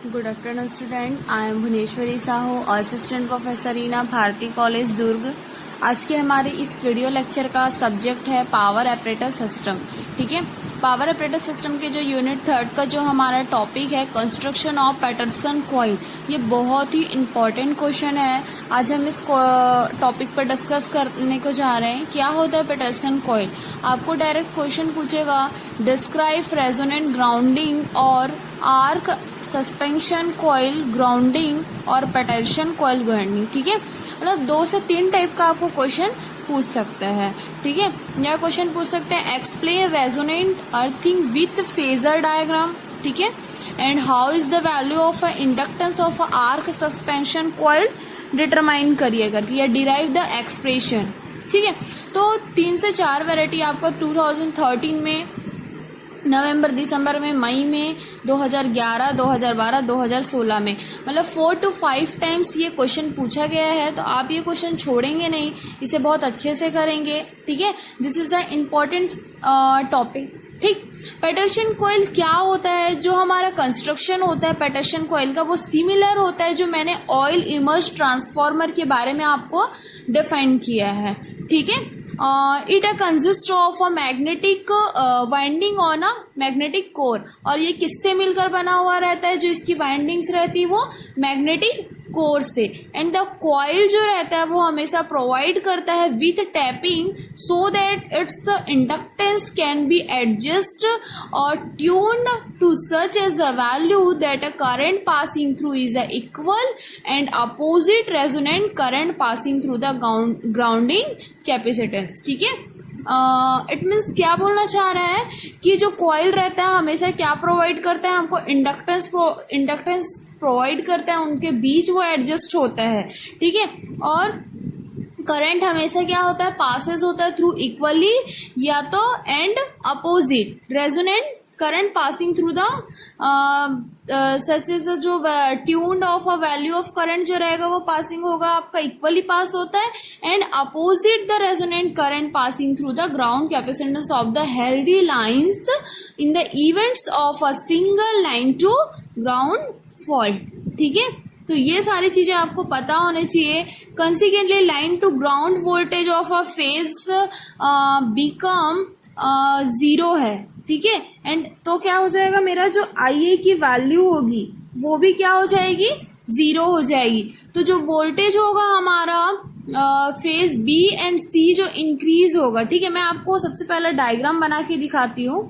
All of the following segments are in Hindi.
Good afternoon, student. I am Bhuvaneshwari Sahu, assistant professor in Bharti college Durg. आज के हमारे इस वीडियो लेक्चर का सब्जेक्ट है पावर ऑपरेटर सिस्टम। ठीक है, पावर ऑपरेटर सिस्टम के जो यूनिट 3 का जो हमारा टॉपिक है कंस्ट्रक्शन ऑफ पैटरसन कॉइल, ये बहुत ही इम्पॉर्टेंट क्वेश्चन है। आज हम इस टॉपिक पर डिस्कस करने को जा रहे हैं। क्या होता है पैटरसन कॉइल? आपको डायरेक्ट क्वेश्चन पूछेगा, डिस्क्राइब रेजोनेंट ग्राउंडिंग और आर्क सस्पेंशन कॉइल ग्राउंडिंग और पैटरसन कॉइल ग्राउंडिंग। ठीक है, मतलब 2 से 3 टाइप का आपको क्वेश्चन पूछ सकता है। ठीक है, यह क्वेश्चन पूछ सकते हैं explain resonant earthing with phasor diagram. ठीक है, and how is the value of inductance of arc suspension coil determine करिए करके या डिराइव द एक्सप्रेशन। ठीक है, तो 3 से 4 वैरायटी आपको 2013 में, नवंबर दिसंबर में, मई में, 2011, 2012, 2016 में, मतलब 4 to 5 टाइम्स ये क्वेश्चन पूछा गया है। तो आप ये क्वेश्चन छोड़ेंगे नहीं, इसे बहुत अच्छे से करेंगे। ठीक है, this is a important topic. ठीक, पैटरसन कॉइल क्या होता है? जो हमारा कंस्ट्रक्शन होता है पैटरसन कॉइल का, वो सिमिलर होता है जो मैंने ऑयल इमर्ज ट्रांसफार्मर के बारे में आपको डिफाइन किया है। ठीक है, it consist of a magnetic winding on a magnetic core. और ये किससे मिलकर बना हुआ रहता है? जो इसकी वाइंडिंग्स रहती है वो मैग्नेटिक कोर से। एंड द कॉइल जो रहता है वो हमेशा प्रोवाइड करता है with tapping so that its inductance can be adjust और tuned to such as a value that a current passing through is a equal and opposite resonant current passing through the grounding capacitance. ठीक है, इट मीन्स क्या बोलना चाह रहा है कि जो कॉइल रहता है हमेशा क्या प्रोवाइड करता है हमको? इंडक्टेंस प्रोवाइड करता है, उनके बीच वो एडजस्ट होता है। ठीक है, और करंट हमेशा क्या होता है? पासेस होता है थ्रू इक्वली या तो and opposite resonant current passing through the such is जो tuned of a value of current जो रहेगा वो पासिंग होगा आपका इक्वली पास होता है and opposite the resonant current passing through the ground capacitance of the healthy lines in the events of a single line to ground fault. ठीक है, तो ये सारी चीजें आपको पता होने चाहिए। Consequently line to ground voltage of a phase become 0 है। ठीक है, एंड तो क्या हो जाएगा, मेरा जो IA की वैल्यू होगी वो भी क्या हो जाएगी? 0 हो जाएगी। तो जो वोल्टेज होगा हमारा फेज B एंड C जो इंक्रीज होगा। ठीक है, मैं आपको सबसे पहले डायग्राम बना के दिखाती हूँ।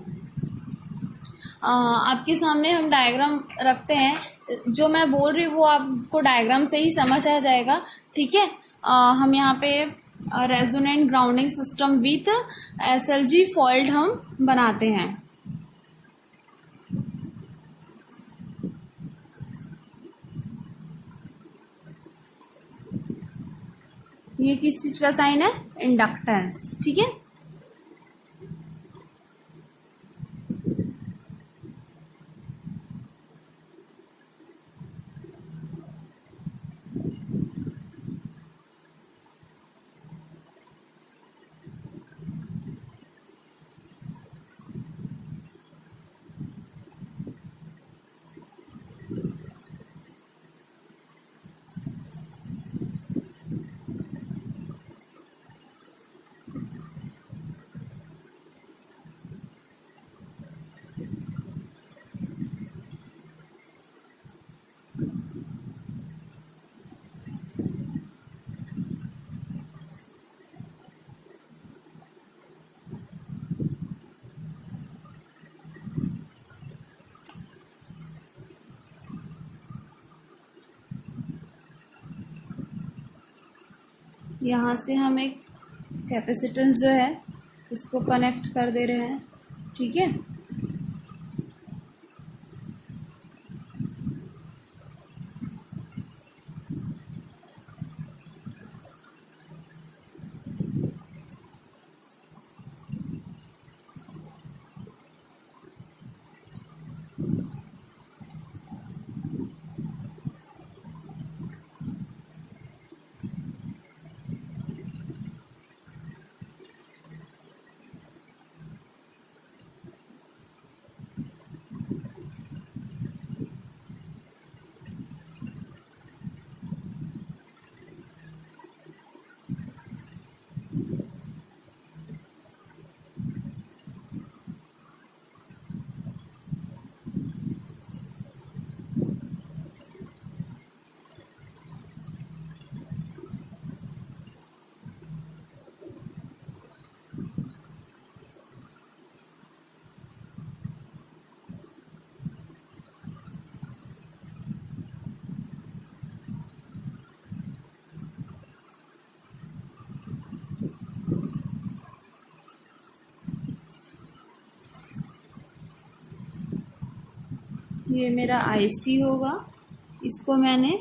आपके सामने हम डायग्राम रखते हैं, जो मैं बोल रही हूँ वो आपको डायग्राम से ही समझ आ जाएगा। ठीक है, हम यहाँ पे resonant grounding system with SLG fault हम बनाते हैं। ये किस चीज का साइन है? इंडक्टेंस। ठीक है, यहाँ से हम एक कैपेसिटेंस जो है उसको कनेक्ट कर दे रहे हैं। ठीक है, ये मेरा IC होगा, इसको मैंने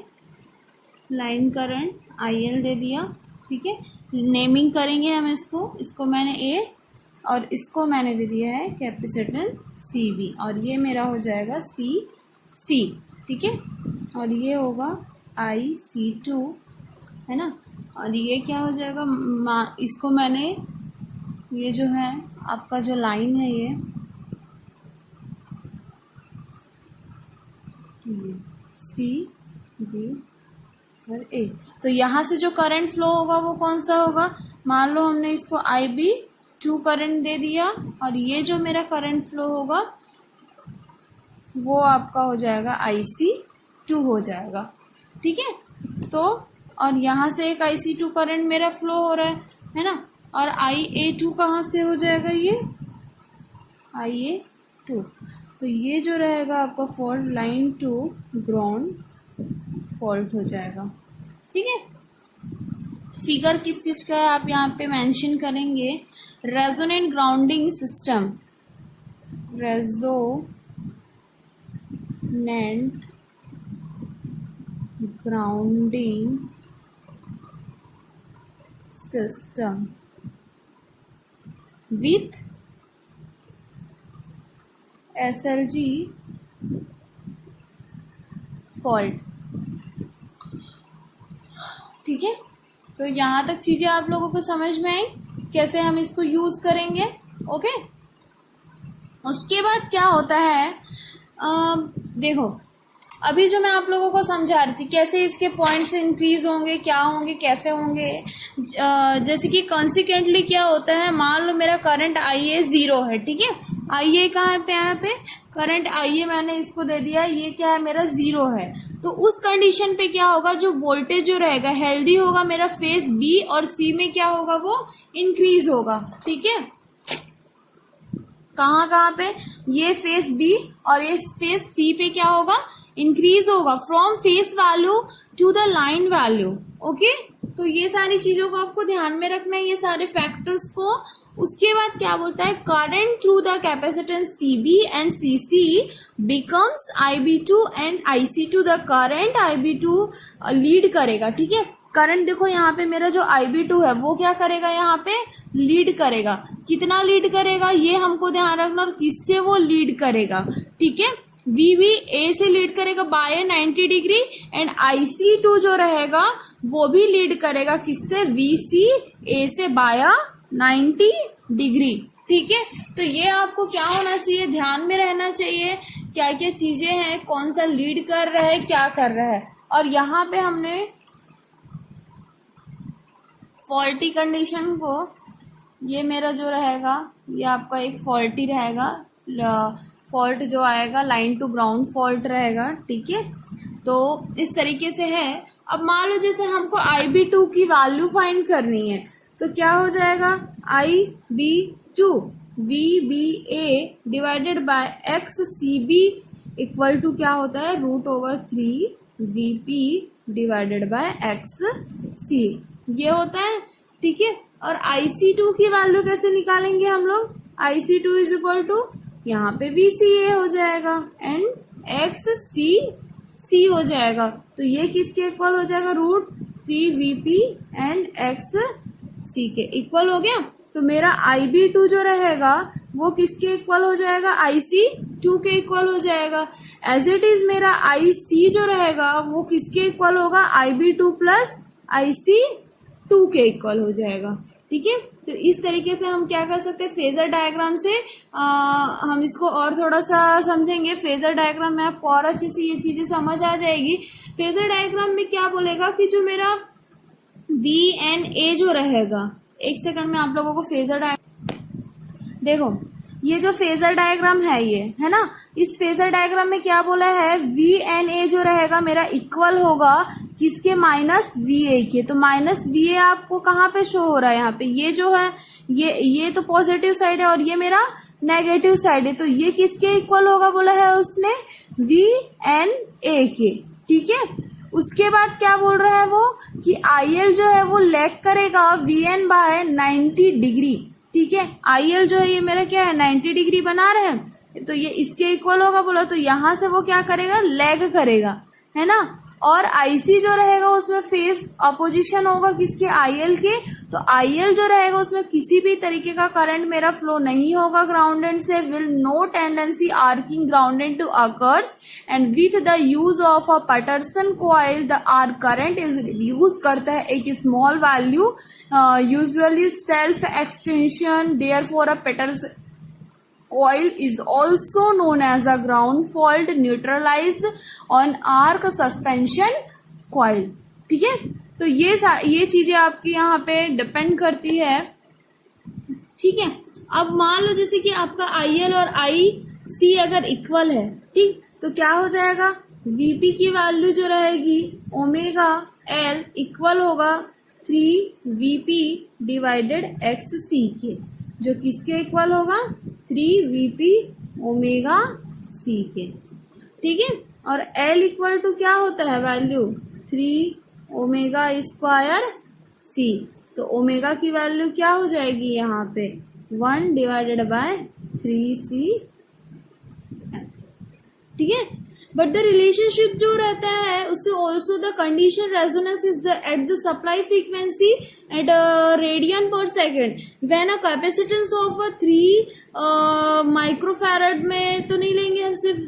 लाइन करंट IL दे दिया। ठीक है, नेमिंग करेंगे हम इसको मैंने A और इसको मैंने दे दिया है कैपेसिटेंस CB, और ये मेरा हो जाएगा CC। ठीक है, और ये होगा IC2, है ना, और ये क्या हो जाएगा, इसको मैंने, ये जो है आपका जो लाइन है ये CB और A, तो यहाँ से जो करंट फ्लो होगा वो कौन सा होगा, मान लो हमने इसको IB2 करंट दे दिया, और ये जो मेरा करंट फ्लो होगा वो आपका हो जाएगा IC2 हो जाएगा। ठीक है, तो और यहाँ से एक IC2 करंट मेरा फ्लो हो रहा है ना, और IA2 कहाँ से हो जाएगा, ये IA2, तो ये जो रहेगा आपका fault line to ground fault हो जाएगा। ठीक है, फिगर किस चीज़ का है आप यहाँ पे मेंशन करेंगे, resonant grounding system, resonant grounding system with SLG fault. ठीक है, तो यहाँ तक चीज़ें आप लोगों को समझ में आई, कैसे हम इसको यूज़ करेंगे। ओके, उसके बाद क्या होता है, देखो अभी जो मैं आप लोगों को समझा रही थी कैसे इसके पॉइंट्स इंक्रीज होंगे, क्या होंगे, कैसे होंगे, जैसे कि कॉन्सिक्वेंटली क्या होता है, मान लो मेरा करंट IA 0 है। ठीक है, IA कहाँ पे, यहाँ पे करंट IA मैंने इसको दे दिया, ये क्या है मेरा 0 है, तो उस कंडीशन पे क्या होगा, जो वोल्टेज जो रहेगा हेल्दी होगा, मेरा फेज B और C में क्या होगा, वो इंक्रीज होगा। ठीक है, कहाँ पे, ये फेस B और ये फेस C पे क्या होगा, इंक्रीज होगा from phase value to the line value. Okay, तो ये सारी चीजों को आपको ध्यान में रखना है, ये सारे फैक्टर्स को। उसके बाद क्या बोलता है, current through the capacitance CB and CC becomes IB2 and IC2, the current IB2 lead करेगा। ठीक है, करंट देखो यहाँ पे मेरा जो IB2 है वो क्या करेगा, यहाँ पे लीड करेगा, कितना लीड करेगा ये हमको ध्यान रखना, और किससे वो लीड करेगा। ठीक है, VB A से लीड करेगा बाय 90 डिग्री, एंड IC2 जो रहेगा वो भी लीड करेगा किससे, VC A से बाय 90 डिग्री। ठीक है, तो ये आपको क्या होना चाहिए, ध्यान में रहना चाहिए, क्या क्या चीजें हैं, कौन सा लीड कर रहा है, क्या कर रहा है। और यहाँ पे हमने फॉल्टी कंडीशन को, ये मेरा जो रहेगा ये आपका एक फॉल्टी रहेगा, फॉल्ट जो आएगा लाइन टू ग्राउंड फॉल्ट रहेगा। ठीक है, तो इस तरीके से है। अब मान लो जैसे हमको IB2 की वैल्यू फाइंड करनी है, तो क्या हो जाएगा, IB2 VBA divided by XCB equal to क्या होता है, √3 VP डिवाइडेड बाय XC, ये होता है। ठीक है, और IC2 की वैल्यू कैसे निकालेंगे हम लोग, IC2 इज इक्वल टू यहाँ पे VCA हो जाएगा एंड XCC हो जाएगा, तो ये किसके इक्वल हो जाएगा, √3 VP एंड XC के इक्वल हो गया। तो मेरा IB2 जो रहेगा वो किसके इक्वल हो जाएगा, IC2 के इक्वल हो जाएगा। एज इट इज मेरा IC जो रहेगा वो किसके इक्वल होगा, IB2 प्लस IC2 के इक्वल हो जाएगा। ठीक है, तो इस तरीके से हम क्या कर सकते हैं, फेजर डायग्राम से हम इसको और थोड़ा सा समझेंगे। फेजर डायग्राम में आपको और अच्छे से ये चीजें समझ आ जाएगी। फेजर डायग्राम में क्या बोलेगा कि जो मेरा VNA जो रहेगा, एक सेकंड में आप लोगों को फेजर डायग्राम देखो, ये जो फेजर डायग्राम है ये है ना, इस फेजर डायग्राम में क्या बोला है, VNA जो रहेगा मेरा इक्वल होगा किसके, -VA के। तो -VA आपको कहाँ पे शो हो रहा है, यहाँ पे ये जो है ये तो पॉजिटिव साइड है और ये मेरा नेगेटिव साइड है, तो ये किसके इक्वल होगा बोला है उसने, VNA के। ठीक है, उसके बाद क्या बोल रहा है वो कि IL जो है वो लैग करेगा VN बाय 90 डिग्री। ठीक है, IL जो है ये मेरा क्या है, 90 डिग्री बना रहे हैं, तो ये इसके इक्वल होगा बोला, तो यहाँ से वो क्या करेगा, लैग करेगा, है ना। और आईसी जो रहेगा उसमें फेस अपोजिशन होगा किसके, आईएल के, तो आईएल जो रहेगा उसमें किसी भी तरीके का करंट मेरा फ्लो नहीं होगा ग्राउंडेड से, will no tendency arcing grounded to occurs, and with the use of a Petersen coil the arc current is reduce करता है एक small value, usually self extension, therefore a Petersen coil is also known as a ground fault neutralized on arc suspension coil। ठीक है, तो ये चीजें आपकी यहाँ पे डिपेंड करती है। ठीक है, अब मान लो जैसे कि आपका IL और IC अगर इक्वल है, ठीक, तो क्या हो जाएगा, VP की वैल्यू जो रहेगी ओमेगा L इक्वल होगा 3VP डिवाइडेड XC के, जो किसके इक्वल होगा, 3VP ओमेगा C के। ठीक है, और L इक्वल टू क्या होता है वैल्यू, 3 ओमेगा स्क्वायर C, तो ओमेगा की वैल्यू क्या हो जाएगी यहाँ पे 1 डिवाइडेड बाय 3C। ठीक है, बट द रिलेशनशिप जो रहता है उससे also the condition resonance is at the supply frequency at radian per second when a capacitance of 3 microfarad में तो नहीं लेंगे हम, सिर्फ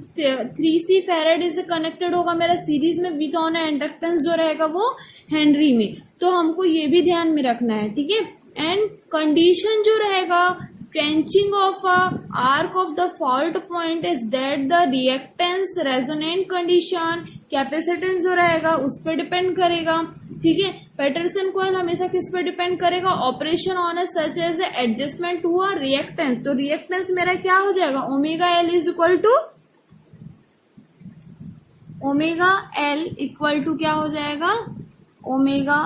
3C फैरड इसे कनेक्टेड होगा मेरा सीरीज में विथ ऑन इंडक्टेंस जो रहेगा वो हेनरी में, तो हमको ये भी ध्यान में रखना है। ठीक है, एंड कंडीशन जो रहेगा branching of a arc of the fault point is that the reactance resonant condition capacitance जो रहेगा उस पर डिपेंड करेगा। ठीक है, पैटरसन कॉइल हमेशा किस पर डिपेंड करेगा, operation on a such as adjustment to a reactance, तो रिएक्टेंस मेरा क्या हो जाएगा, omega L is equal to omega L equal to क्या हो जाएगा, ओमेगा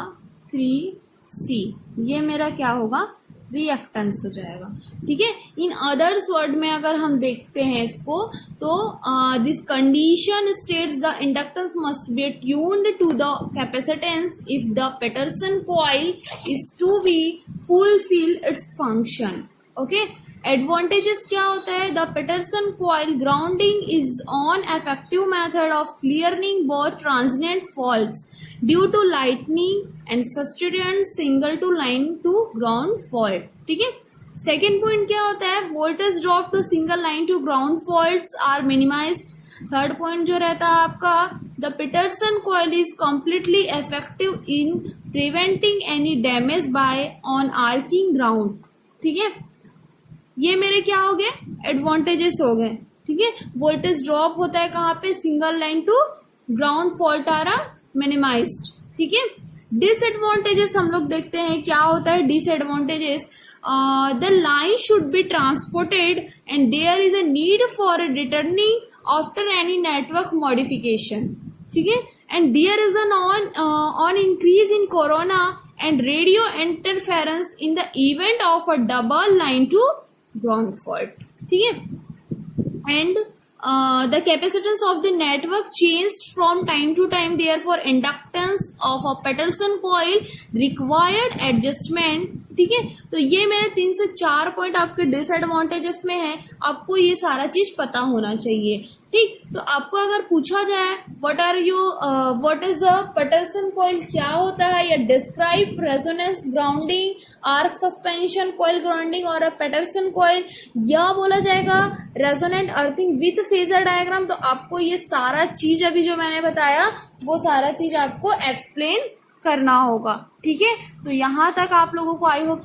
3C, ये मेरा क्या होगा, रिएक्टेंस हो जाएगा। ठीक है, इन अदर्स वर्ड में अगर हम देखते हैं इसको, तो this condition states the inductance must be tuned to the capacitance if the Petersen coil is to be fulfil its function. Okay, advantages क्या होता है, the Petersen coil grounding is on effective method of clearing both transient faults due to lightning and substituent single to line to ground fault. ठीक है, सेकेंड पॉइंट क्या होता है, voltage drop to single line to ground faults are minimised. Third point जो रहता है आपका, the Petersen coil is completely effective in preventing any damage by on arcing ground. ठीक है, ये मेरे क्या हो गए, एडवांटेजेस हो गए। ठीक है, वोल्टेज ड्रॉप होता है कहाँ पे, single line to ground fault आ रहा मिनिमाइज्ड। ठीक है, डिसएडवांटेजेस हम लोग देखते हैं क्या होता है, disadvantages, the line should be transported and there is a need for returning after any network modification. ठीक है, and there is an on increase in corona and radio interference in the event of a double line to ground fault. ठीक है, and the capacitance of the network changed from time to time, therefore inductance of a Patterson coil required adjustment। ठीक है, तो ये मेरे 3 से 4 पॉइंट आपके डिसएडवांटेजेस में है, आपको ये सारा चीज पता होना चाहिए। ठीक, तो आपको अगर पूछा जाए what is the Petersen coil, क्या होता है, या describe resonance grounding arc suspension coil grounding और पैटरसन कॉइल, या बोला जाएगा resonant earthing with phasor diagram, तो आपको ये सारा चीज अभी जो मैंने बताया वो सारा चीज आपको एक्सप्लेन करना होगा। ठीक है, तो यहाँ तक आप लोगों को आई होप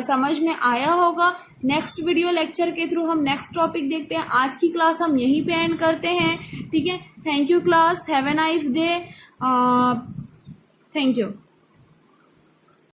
समझ में आया होगा। नेक्स्ट वीडियो लेक्चर के थ्रू हम नेक्स्ट टॉपिक देखते हैं। आज की क्लास हम यहीं पे एंड करते हैं। ठीक है, thank you class, have a nice day, thank you.